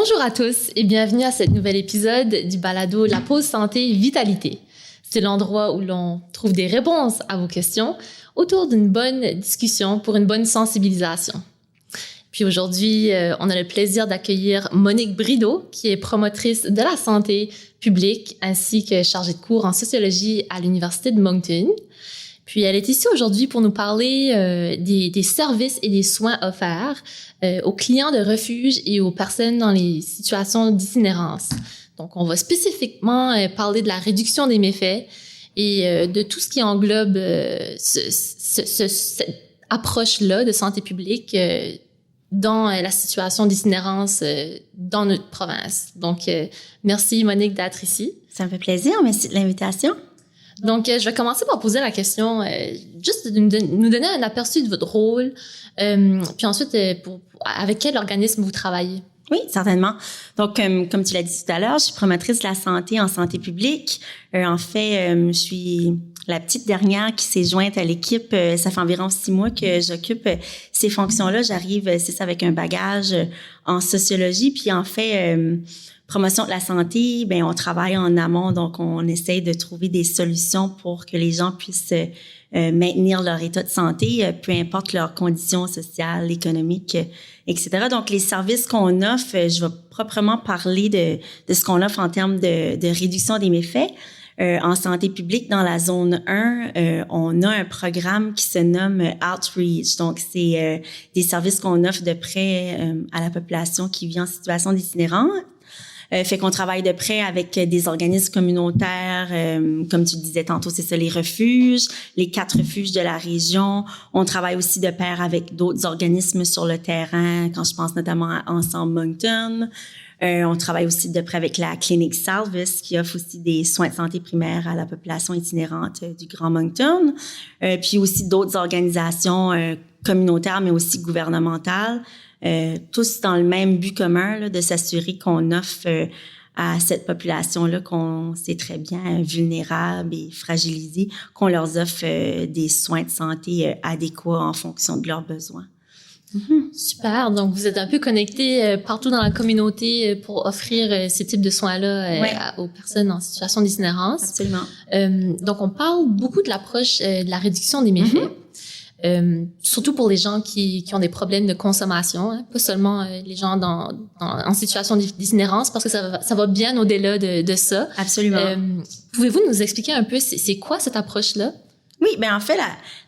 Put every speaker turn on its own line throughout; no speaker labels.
Bonjour à tous et bienvenue à ce nouvel épisode du balado La Pause Santé Vitalité. C'est l'endroit où l'on trouve des réponses à vos questions autour d'une bonne discussion pour une bonne sensibilisation. Puis aujourd'hui, on a le plaisir d'accueillir Monique Brideau, qui est promotrice de la santé publique ainsi que chargée de cours en sociologie à l'Université de Moncton. Puis elle est ici aujourd'hui pour nous parler des services et des soins offerts aux clients de refuge et aux personnes dans les situations d'itinérance. Donc, on va spécifiquement parler de la réduction des méfaits et de tout ce qui englobe cette approche-là de santé publique dans la situation d'itinérance dans notre province. Donc, merci Monique d'être ici.
Ça me fait plaisir, merci de l'invitation.
Donc, je vais commencer par poser la question, juste de nous donner un aperçu de votre rôle, puis ensuite, avec quel organisme vous travaillez?
Oui, certainement. Donc, comme tu l'as dit tout à l'heure, je suis promotrice de la santé en santé publique. En fait, je suis la petite dernière qui s'est jointe à l'équipe. Ça fait environ 6 mois que j'occupe ces fonctions-là. J'arrive, c'est ça, avec un bagage en sociologie. Puis en fait, promotion de la santé, ben on travaille en amont, donc on essaye de trouver des solutions pour que les gens puissent maintenir leur état de santé, peu importe leurs conditions sociales, économiques, etc. Donc, les services qu'on offre, je vais proprement parler de ce qu'on offre en termes de réduction des méfaits. En santé publique, dans la zone 1, on a un programme qui se nomme Outreach. Donc, c'est des services qu'on offre de près à la population qui vit en situation d'itinérance. Fait qu'on travaille de près avec des organismes communautaires, comme tu le disais tantôt, c'est ça, les refuges, les 4 refuges de la région. On travaille aussi de pair avec d'autres organismes sur le terrain, quand je pense notamment à Ensemble Moncton. On travaille aussi de près avec la clinique Salvis, qui offre aussi des soins de santé primaires à la population itinérante du Grand Moncton. Puis aussi d'autres organisations communautaires, mais aussi gouvernementales. Tous dans le même but commun, là, de s'assurer qu'on offre à cette population-là qu'on sait très bien vulnérable et fragilisée, qu'on leur offre des soins de santé adéquats en fonction de leurs besoins.
Mm-hmm. Super. Donc, vous êtes un peu connectés partout dans la communauté pour offrir ces types de soins-là aux personnes en situation d'itinérance.
Absolument.
Donc, on parle beaucoup de l'approche de la réduction des méfaits. Mm-hmm. Surtout pour les gens qui ont des problèmes de consommation, hein, pas seulement les gens en situation d'itinérance, parce que ça va bien au-delà de ça.
Absolument.
Pouvez-vous nous expliquer un peu c'est quoi cette approche-là?
Oui, ben en fait,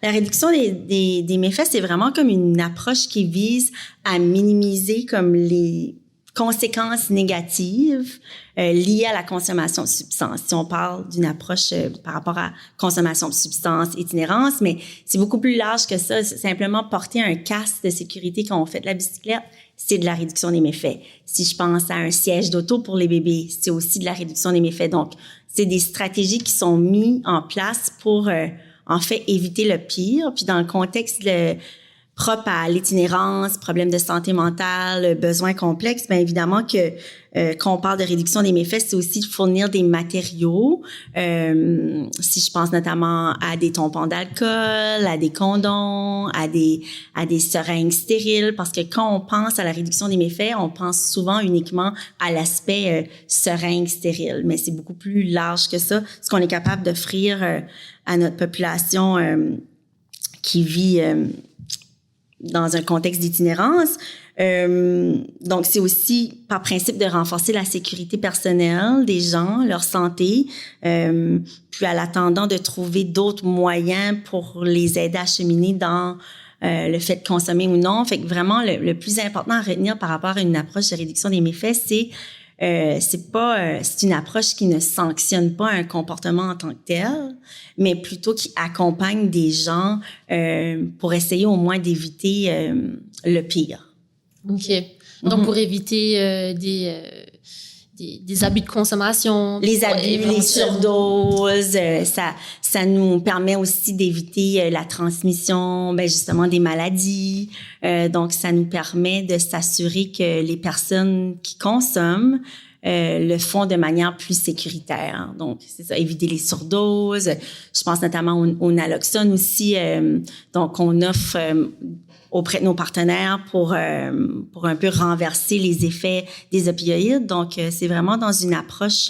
la réduction des méfaits, c'est vraiment comme une approche qui vise à minimiser comme les conséquences négatives liées à la consommation de substances. Si on parle d'une approche par rapport à consommation de substances, itinérance, mais c'est beaucoup plus large que ça. C'est simplement porter un casque de sécurité quand on fait de la bicyclette, c'est de la réduction des méfaits. Si je pense à un siège d'auto pour les bébés, c'est aussi de la réduction des méfaits. Donc, c'est des stratégies qui sont mises en place pour, en fait, éviter le pire. Puis dans le contexte propre à l'itinérance, problèmes de santé mentale, besoins complexes, bien évidemment que quand on parle de réduction des méfaits, c'est aussi de fournir des matériaux. Si je pense notamment à des tampons d'alcool, à des condoms, à des seringues stériles, parce que quand on pense à la réduction des méfaits, on pense souvent uniquement à l'aspect seringue stérile, mais c'est beaucoup plus large que ça. Ce qu'on est capable d'offrir à notre population qui vit dans un contexte d'itinérance. Donc, c'est aussi par principe de renforcer la sécurité personnelle des gens, leur santé, puis à l'attendant de trouver d'autres moyens pour les aider à cheminer dans le fait de consommer ou non. Fait que vraiment, le plus important à retenir par rapport à une approche de réduction des méfaits, c'est une approche qui ne sanctionne pas un comportement en tant que tel, mais plutôt qui accompagne des gens pour essayer au moins d'éviter le pire.
OK. Donc, pour éviter des abus de consommation.
Les abus, les surdoses, ça nous permet aussi d'éviter la transmission, ben justement, des maladies. Donc, ça nous permet de s'assurer que les personnes qui consomment le font de manière plus sécuritaire. Donc, c'est ça, éviter les surdoses. Je pense notamment au naloxone aussi. Donc, on offre auprès de nos partenaires pour un peu renverser les effets des opioïdes. Donc, c'est vraiment dans une approche,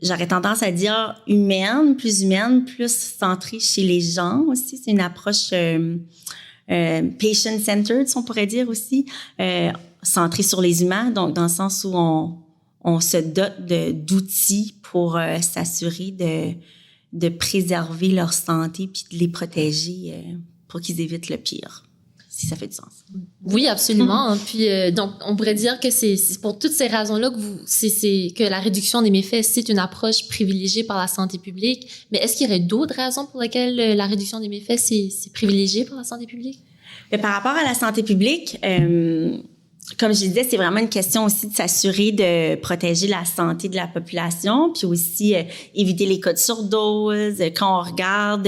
j'aurais tendance à dire plus centrée chez les gens aussi. C'est une approche patient-centered, on pourrait dire aussi, centrée sur les humains. Donc, dans le sens où on se dote d'outils pour s'assurer de préserver leur santé puis de les protéger pour qu'ils évitent le pire, si ça fait du sens.
Oui, absolument. Puis donc, on pourrait dire que c'est pour toutes ces raisons-là que la réduction des méfaits, c'est une approche privilégiée par la santé publique. Mais est-ce qu'il y aurait d'autres raisons pour lesquelles la réduction des méfaits, c'est privilégié par la santé publique?
Mais par rapport à la santé publique, comme je disais, c'est vraiment une question aussi de s'assurer de protéger la santé de la population, puis aussi éviter les cas de surdose. Quand on regarde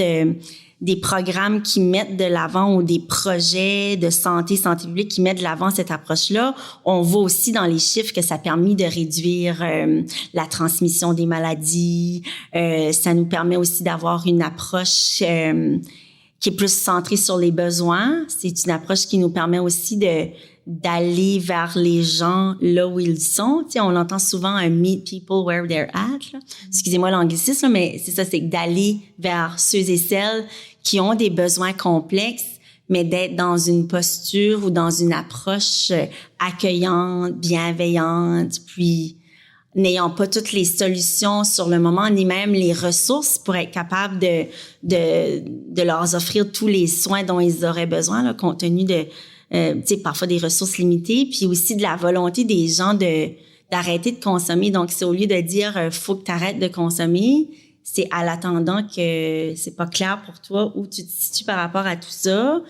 des programmes qui mettent de l'avant ou des projets de santé publique qui mettent de l'avant cette approche-là, on voit aussi dans les chiffres que ça a permis de réduire la transmission des maladies. Ça nous permet aussi d'avoir une approche qui est plus centrée sur les besoins. C'est une approche qui nous permet aussi d'aller vers les gens là où ils sont. Tu sais, on entend souvent un meet people where they're at. Là. Excusez-moi l'anglicisme, mais c'est ça, c'est d'aller vers ceux et celles qui ont des besoins complexes, mais d'être dans une posture ou dans une approche accueillante, bienveillante, puis n'ayant pas toutes les solutions sur le moment, ni même les ressources pour être capable de leur offrir tous les soins dont ils auraient besoin, là, compte tenu de tu sais, parfois des ressources limitées, puis aussi de la volonté des gens d'arrêter de consommer. Donc, c'est au lieu de dire faut que tu arrêtes de consommer, c'est à l'attendant que c'est pas clair pour toi où tu te situes par rapport à tout ça.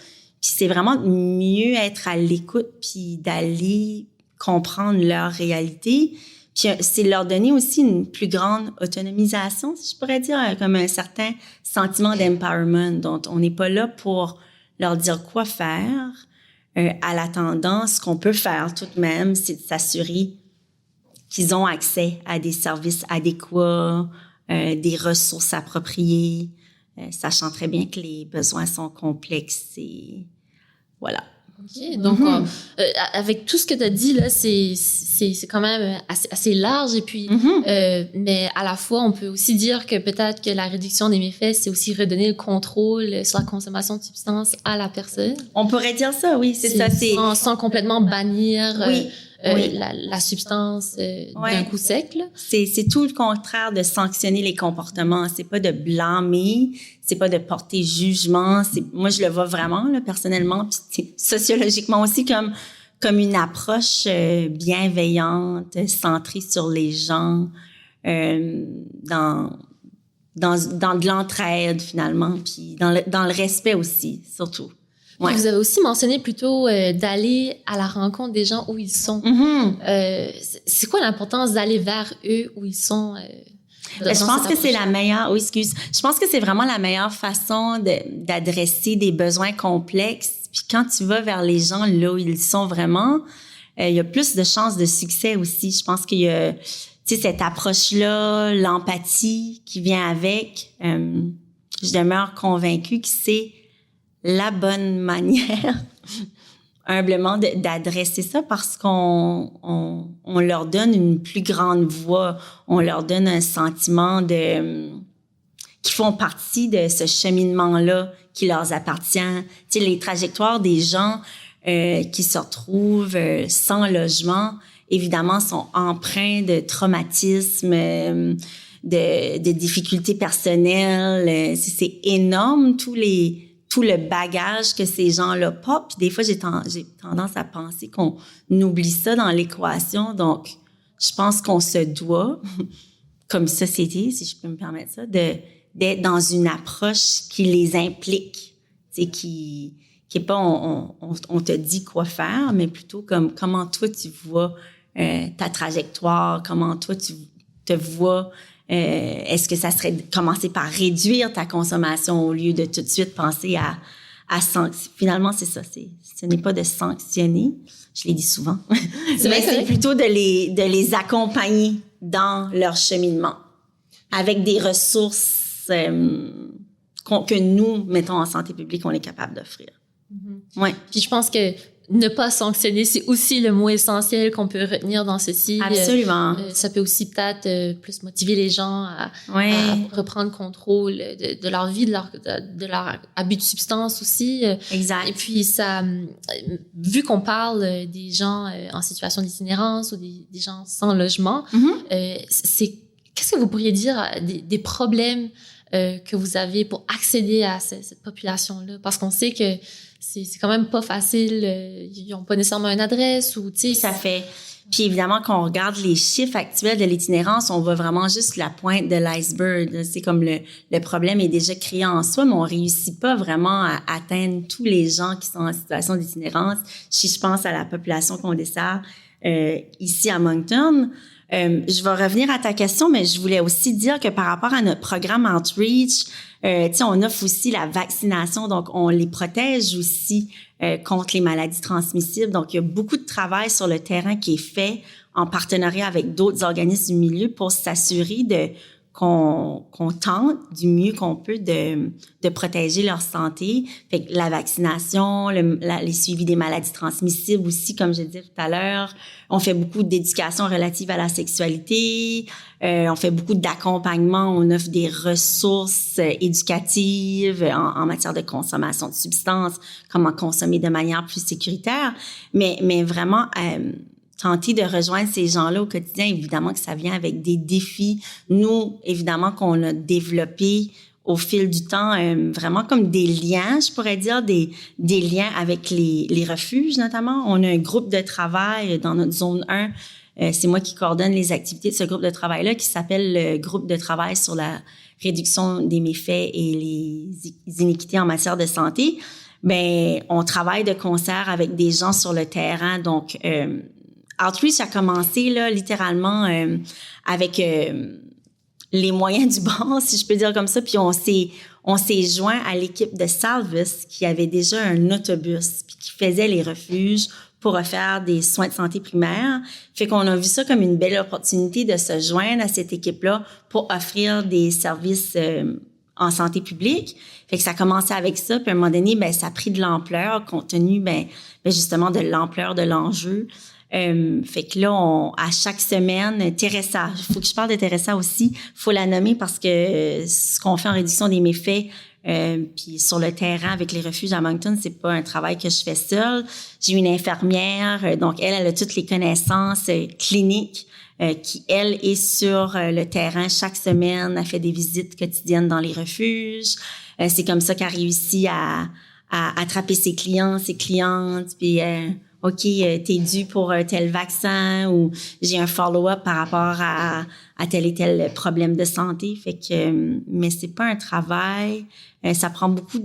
Puis c'est vraiment mieux être à l'écoute puis d'aller comprendre leur réalité. Puis c'est leur donner aussi une plus grande autonomisation, si je pourrais dire, comme un certain sentiment d'empowerment. Donc, on n'est pas là pour leur dire quoi faire. À l'attendant, ce qu'on peut faire tout de même, c'est de s'assurer qu'ils ont accès à des services adéquats, des ressources appropriées, sachant très bien que les besoins sont complexes et voilà.
OK. Donc, avec tout ce que tu as dit, là, c'est quand même assez large. Et puis, mais à la fois, on peut aussi dire que peut-être que la réduction des méfaits, c'est aussi redonner le contrôle sur la consommation de substances à la personne.
On pourrait dire ça, oui, c'est ça.
Sans complètement bannir
oui.
la substance d'un coup sec. Là.
C'est tout le contraire de sanctionner les comportements. C'est pas de blâmer, c'est pas de porter jugement. Moi, je le vois vraiment, là, personnellement, puis sociologiquement aussi, comme une approche bienveillante, centrée sur les gens, dans de l'entraide, finalement, puis dans le respect aussi, surtout. Ouais.
Vous avez aussi mentionné plutôt d'aller à la rencontre des gens où ils sont. C'est quoi l'importance d'aller vers eux où ils sont?
Je pense que c'est la meilleure. Oui, excuse. Je pense que c'est vraiment la meilleure façon d'adresser des besoins complexes. Puis quand tu vas vers les gens là où ils sont vraiment, il y a plus de chances de succès aussi. Je pense qu'il y a, tu sais, cette approche-là, l'empathie qui vient avec. Je demeure convaincue que c'est la bonne manière, humblement, d'adresser ça parce qu'on leur donne une plus grande voix, on leur donne un sentiment qui font partie de ce cheminement-là qui leur appartient. Tu sais, les trajectoires des gens qui se retrouvent sans logement, évidemment, sont empreints de traumatisme, de difficultés personnelles. C'est énorme, tout le bagage que ces gens-là portent. Puis des fois, j'ai tendance à penser qu'on oublie ça dans l'équation. Donc, je pense qu'on se doit, comme société, si je peux me permettre ça, d'être dans une approche qui les implique, tu sais, qui est pas on te dit quoi faire, mais plutôt comme comment toi tu vois ta trajectoire, comment toi tu te vois. Est-ce que ça serait de commencer par réduire ta consommation au lieu de tout de suite penser finalement, c'est ça. Ce n'est pas de sanctionner. Je l'ai dit souvent.
C'est
Mais c'est plutôt de les accompagner dans leur cheminement avec des ressources que nous, mettons, en santé publique, on est capable d'offrir.
Mm-hmm. Ouais. Puis je pense que ne pas sanctionner, c'est aussi le mot essentiel qu'on peut retenir dans ceci.
Absolument.
Ça peut aussi peut-être plus motiver les gens à reprendre contrôle de leur vie, de leur abus de substance aussi.
Exact.
Et puis ça, vu qu'on parle des gens en situation d'itinérance ou des gens sans logement, qu'est-ce que vous pourriez dire des problèmes que vous avez pour accéder à cette population-là? Parce qu'on sait que c'est quand même pas facile. Ils n'ont pas nécessairement une adresse ou, tu sais.
Ça fait. Puis évidemment, quand on regarde les chiffres actuels de l'itinérance, on voit vraiment juste la pointe de l'iceberg. C'est comme le problème est déjà créé en soi, mais on réussit pas vraiment à atteindre tous les gens qui sont en situation d'itinérance. Si je pense à la population qu'on dessert ici à Moncton, je vais revenir à ta question, mais je voulais aussi dire que par rapport à notre programme Outreach, on offre aussi la vaccination, donc on les protège aussi contre les maladies transmissibles. Donc, il y a beaucoup de travail sur le terrain qui est fait en partenariat avec d'autres organismes du milieu pour s'assurer qu'on tente du mieux qu'on peut de protéger leur santé. Fait que la vaccination, les suivis des maladies transmissibles aussi, comme je disais tout à l'heure. On fait beaucoup d'éducation relative à la sexualité. On fait beaucoup d'accompagnement. On offre des ressources éducatives en matière de consommation de substances, comment consommer de manière plus sécuritaire. Mais vraiment... tenter de rejoindre ces gens-là au quotidien, évidemment que ça vient avec des défis. Nous, évidemment, qu'on a développés au fil du temps, vraiment comme des liens, je pourrais dire, des liens avec les refuges notamment. On a un groupe de travail dans notre zone 1. C'est moi qui coordonne les activités de ce groupe de travail-là qui s'appelle le groupe de travail sur la réduction des méfaits et les inéquités en matière de santé. Ben, on travaille de concert avec des gens sur le terrain, donc Outreach a commencé là littéralement avec les moyens du bord, si je peux dire comme ça, puis on s'est joint à l'équipe de Salvis qui avait déjà un autobus puis qui faisait les refuges pour offrir des soins de santé primaires. Fait qu'on a vu ça comme une belle opportunité de se joindre à cette équipe-là pour offrir des services en santé publique. Fait que ça a commencé avec ça, puis à un moment donné, ben ça a pris de l'ampleur compte tenu ben justement de l'ampleur de l'enjeu. Fait que là, à chaque semaine, Teresa, il faut que je parle de Teresa aussi, faut la nommer parce que ce qu'on fait en réduction des méfaits, puis sur le terrain avec les refuges à Moncton, c'est pas un travail que je fais seule. J'ai une infirmière, donc elle a toutes les connaissances cliniques qui, elle, est sur le terrain chaque semaine, elle fait des visites quotidiennes dans les refuges. C'est comme ça qu'elle réussit à attraper ses clients, ses clientes, puis OK, t'es dû pour tel vaccin ou j'ai un follow-up par rapport à tel et tel problème de santé. Fait que, mais c'est pas un travail. Ça prend beaucoup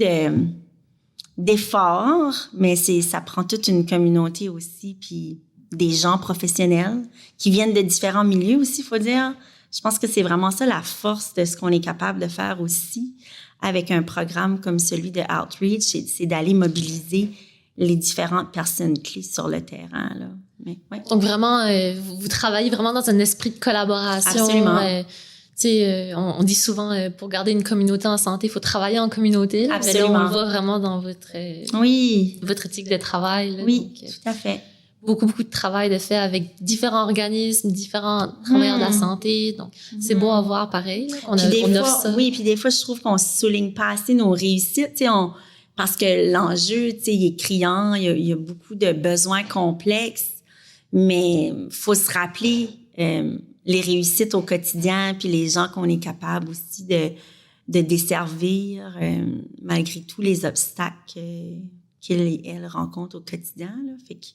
d'efforts, mais ça prend toute une communauté aussi, puis des gens professionnels qui viennent de différents milieux aussi, faut dire. Je pense que c'est vraiment ça la force de ce qu'on est capable de faire aussi avec un programme comme celui de Outreach, c'est d'aller mobiliser les différentes personnes clés sur le terrain, là. Mais, ouais.
Donc vraiment, vous travaillez vraiment dans un esprit de collaboration.
Absolument.
On dit souvent, pour garder une communauté en santé, il faut travailler en communauté. Là.
Absolument.
Mais là, on le voit vraiment dans votre éthique de travail. Là.
Oui,
donc,
tout à fait.
Beaucoup de travail de fait avec différents organismes, différents travailleurs de la santé. Donc, c'est beau à voir pareil. On offre ça.
Oui, puis des fois, je trouve qu'on souligne pas assez nos réussites. Parce que l'enjeu, il est criant, il y a beaucoup de besoins complexes, mais faut se rappeler les réussites au quotidien, puis les gens qu'on est capable aussi de desservir malgré tous les obstacles qu'ils et elles rencontrent au quotidien. Là. Fait que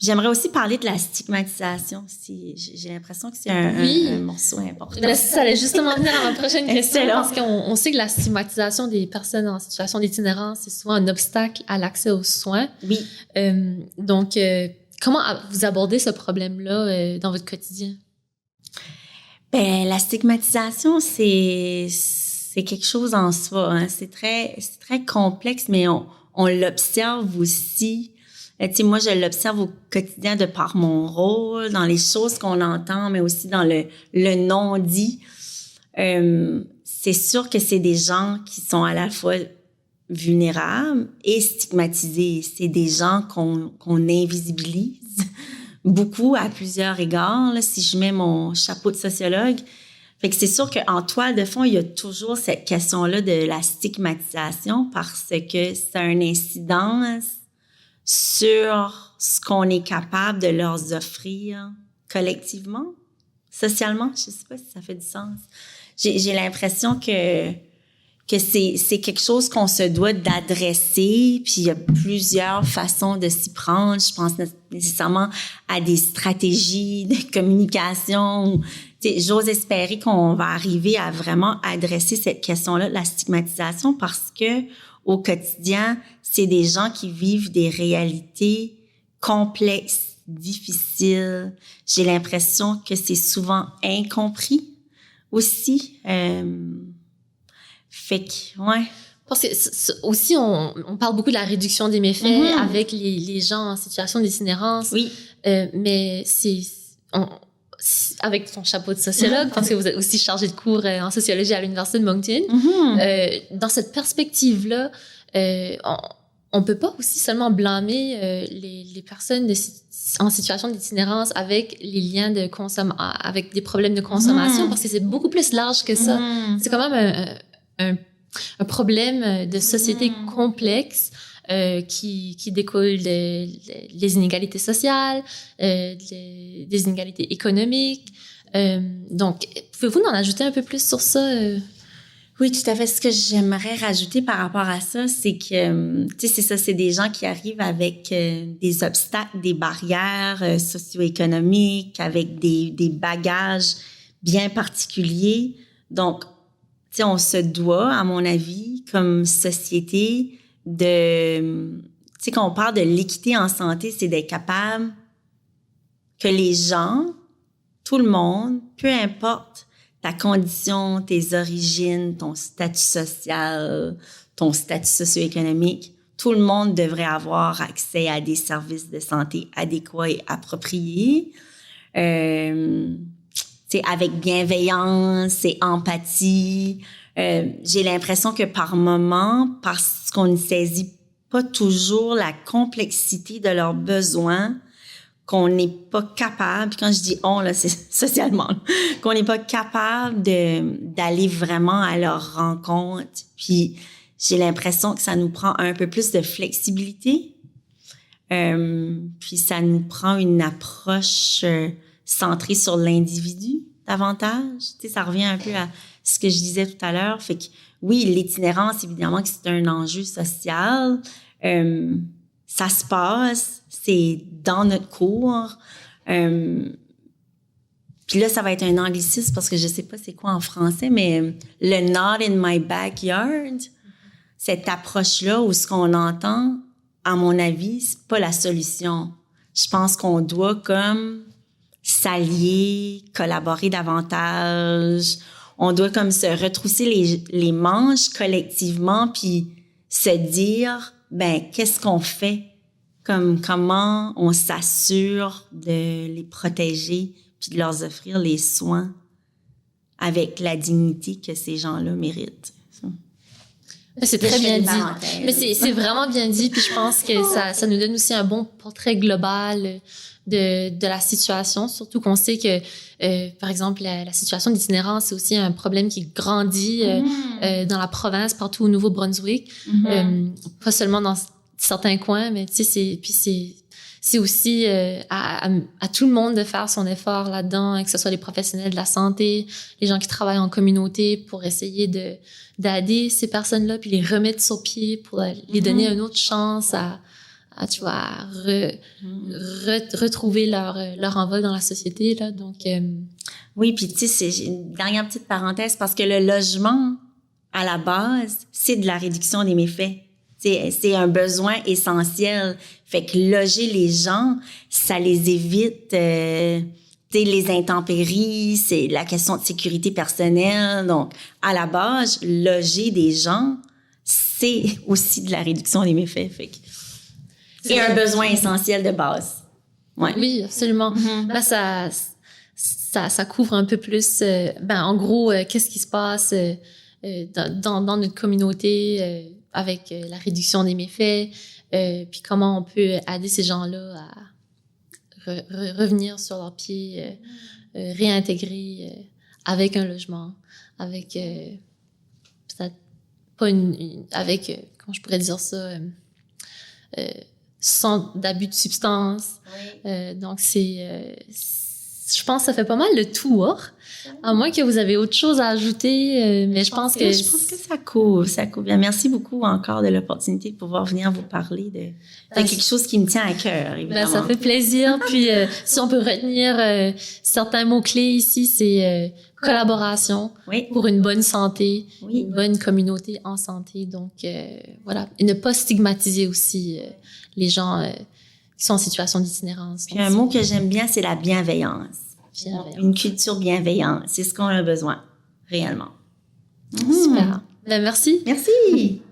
j'aimerais aussi parler de la stigmatisation. J'ai l'impression que c'est un morceau important.
Mais ça allait justement venir à ma prochaine question parce qu'on sait que la stigmatisation des personnes en situation d'itinérance, c'est souvent un obstacle à l'accès aux soins.
Oui.
Donc, comment vous abordez ce problème-là dans votre quotidien?
Ben, la stigmatisation, c'est quelque chose en soi. Hein. C'est très complexe, mais on l'observe aussi. Tu sais, moi, je l'observe au quotidien de par mon rôle, dans les choses qu'on entend, mais aussi dans le non-dit. C'est sûr que c'est des gens qui sont à la fois vulnérables et stigmatisés. C'est des gens qu'on invisibilise beaucoup à plusieurs égards, là, si je mets mon chapeau de sociologue. Fait que c'est sûr qu'en toile de fond, il y a toujours cette question-là de la stigmatisation parce que c'est une incidence sur ce qu'on est capable de leur offrir collectivement, socialement. Je sais pas si ça fait du sens. J'ai l'impression que c'est quelque chose qu'on se doit d'adresser, puis il y a plusieurs façons de s'y prendre. Je pense nécessairement à des stratégies de communication. J'ose espérer qu'on va arriver à vraiment adresser cette question-là, la stigmatisation, parce que au quotidien, c'est des gens qui vivent des réalités complexes, difficiles. J'ai l'impression que c'est souvent incompris aussi. Fait que, ouais.
Parce que aussi, on parle beaucoup de la réduction des méfaits avec les gens en situation d'itinérance.
Oui.
Mais avec ton chapeau de sociologue, parce que vous êtes aussi chargé de cours en sociologie à l'Université de Moncton, dans cette perspective-là, on peut pas aussi seulement blâmer les personnes en situation d'itinérance avec les liens avec des problèmes de consommation, parce que c'est beaucoup plus large que ça. C'est quand même un problème de société complexe qui découle des inégalités sociales, des inégalités économiques. Donc, pouvez-vous en ajouter un peu plus sur ça?
Oui, tout à fait. Ce que j'aimerais rajouter par rapport à ça, c'est que, tu sais, c'est ça, c'est des gens qui arrivent avec des obstacles, des barrières socio-économiques, avec des bagages bien particuliers. Donc, tu sais, on se doit, à mon avis, comme société, tu sais, quand on parle de l'équité en santé, c'est d'être capable que les gens, tout le monde, peu importe ta condition, tes origines, ton statut social, ton statut socio-économique, tout le monde devrait avoir accès à des services de santé adéquats et appropriés, avec bienveillance et empathie. J'ai l'impression que par moment, parce qu'on ne saisit pas toujours la complexité de leurs besoins, qu'on n'est pas capable, quand je dis « on », là, c'est socialement, qu'on n'est pas capable d'aller vraiment à leur rencontre. Puis j'ai l'impression que ça nous prend un peu plus de flexibilité. Puis ça nous prend une approche centrée sur l'individu davantage. Tu sais, ça revient un peu à ce que je disais tout à l'heure. Fait que oui, l'itinérance, évidemment que c'est un enjeu social. Ça se passe, c'est dans notre cours. Puis là, ça va être un anglicisme parce que je sais pas c'est quoi en français, mais le « not in my backyard », cette approche-là où ce qu'on entend, à mon avis, c'est pas la solution. Je pense qu'on doit comme s'allier, collaborer davantage. On doit comme se retrousser les manches collectivement puis se dire, ben, qu'est-ce qu'on fait? Comment on s'assure de les protéger puis de leur offrir les soins avec la dignité que ces gens-là méritent.
C'est très bien dit. Mais c'est vraiment bien dit, puis je pense que ça nous donne aussi un bon portrait global de la situation, surtout qu'on sait que, par exemple, la situation d'itinérance, c'est aussi un problème qui grandit dans la province, partout au Nouveau-Brunswick, pas seulement dans certains coins, mais tu sais, c'est aussi à tout le monde de faire son effort là-dedans, que ce soit les professionnels de la santé, les gens qui travaillent en communauté pour essayer d'aider ces personnes-là puis les remettre sur pied pour les donner une autre chance à tu vois, retrouver leur envol dans la société, là. Donc,
oui, puis tu sais, c'est une dernière petite parenthèse parce que le logement, à la base, c'est de la réduction des méfaits. C'est un besoin essentiel. Fait que loger les gens, ça les évite, les intempéries, c'est la question de sécurité personnelle. Donc, à la base, loger des gens, c'est aussi de la réduction des méfaits. Fait que c'est un besoin essentiel de base. Ouais.
Oui, absolument. Là, ça couvre un peu plus, en gros, qu'est-ce qui se passe dans notre communauté avec la réduction des méfaits, puis comment on peut aider ces gens-là à revenir sur leurs pieds, réintégrer avec un logement, avec peut-être pas avec, comment je pourrais dire ça, sans d'abus de substances. Oui. Donc, je pense que ça fait pas mal le tour. À moins que vous avez autre chose à ajouter, mais je pense que
ça couvre bien. Merci beaucoup encore de l'opportunité de pouvoir venir vous parler de quelque chose qui me tient à cœur, évidemment.
Ça fait plaisir. Puis, si on peut retenir certains mots-clés ici, c'est collaboration pour une bonne santé, une bonne communauté en santé. Donc, voilà. Et ne pas stigmatiser aussi les gens qui sont en situation d'itinérance.
Puis un mot que j'aime bien, c'est la bienveillance. Une culture bienveillante. C'est ce qu'on a besoin, réellement.
Super. Ben, merci.
Merci.